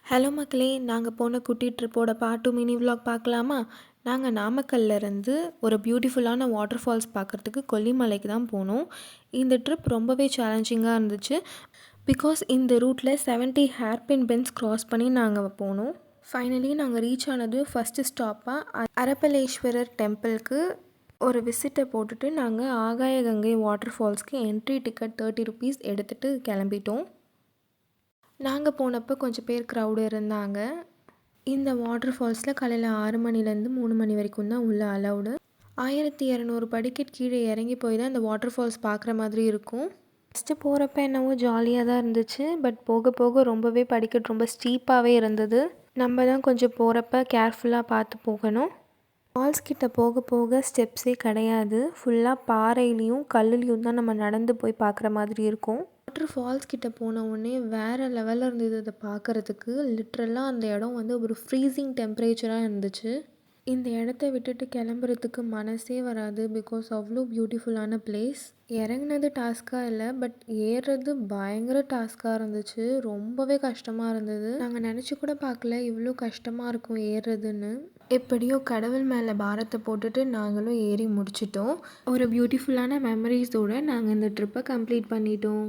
Hello மக்களே, நாங்கள் போன குட்டி ட்ரிப்போட பார்ட் 2 மினி விலாக் பார்க்கலாமா? நாங்கள் நாமக்கல்ல இருந்து ஒரு பியூட்டிஃபுல்லான வாட்டர் ஃபால்ஸ் பார்க்குறதுக்கு கொல்லிமலைக்கு தான் போனோம். இந்த ட்ரிப் ரொம்பவே சேலஞ்சிங்காக இருந்துச்சு. பிகாஸ் இந்த ரூட்டில் 70 ஹேர்பின் பென்ஸ் க்ராஸ் பண்ணி நாங்கள் போனோம். ஃபைனலி நாங்கள் ரீச் ஆனது ஃபஸ்ட்டு ஸ்டாப்பாக அரப்பளேஸ்வரர் டெம்பிளுக்கு ஒரு விசிட்டை போட்டுட்டு நாங்கள் ஆகாய கங்கை வாட்டர் ஃபால்ஸ்க்கு என்ட்ரி டிக்கெட் 30 ருபீஸ் எடுத்துகிட்டு கிளம்பிட்டோம். நாங்கள் போனப்போ கொஞ்சம் பேர் க்ரௌடு இருந்தாங்க. இந்த வாட்டர் ஃபால்ஸில் காலையில் 6 மணிலேருந்து 3 மணி வரைக்கும் தான் உள்ள அலவுடு. 1200 படிக்கட் கீழே இறங்கி போய் தான் இந்த வாட்டர் ஃபால்ஸ் பார்க்குற மாதிரி இருக்கும். ஃபஸ்ட்டு போகிறப்ப என்னவோ ஜாலியாக தான் இருந்துச்சு. பட் போக போக ரொம்பவே படிக்கட் ரொம்ப ஸ்டீப்பாகவே இருந்தது. நம்ம தான் கொஞ்சம் போகிறப்ப கேர்ஃபுல்லாக பார்த்து போகணும். ஃபால்ஸ் கிட்ட போக போக ஸ்டெப்ஸே கிடையாது. ஃபுல்லாக பாறையிலையும் கல்லுலேயும் தான் நம்ம நடந்து போய் பார்க்குற மாதிரி இருக்கும். வாட்டர் ஃபால்ஸ் கிட்ட போன உடனே வேறு லெவலில் இருந்தது அதை பார்க்குறதுக்கு. லிட்ரலாக அந்த இடம் வந்து ஒரு ஃப்ரீசிங் டெம்பரேச்சராக இருந்துச்சு. இந்த இடத்த விட்டுட்டு கிளம்புறதுக்கு மனசே வராது. பிகாஸ் அவ்வளோ பியூட்டிஃபுல்லான பிளேஸ். இறங்குனது டாஸ்க்காக இல்லை, பட் ஏறுறது பயங்கர டாஸ்க்காக இருந்துச்சு. ரொம்பவே கஷ்டமாக இருந்தது. நாங்கள் நினச்சி கூட பார்க்கல இவ்வளோ கஷ்டமாக இருக்கும் ஏறுறதுன்னு. எப்படியோ கடவுள் மேலே பாரத்தை போட்டுட்டு நாங்களும் ஏறி முடிச்சிட்டோம். ஒரு பியூட்டிஃபுல்லான மெமரிஸோடு நாங்கள் இந்த ட்ரிப்பை கம்ப்ளீட் பண்ணிட்டோம்.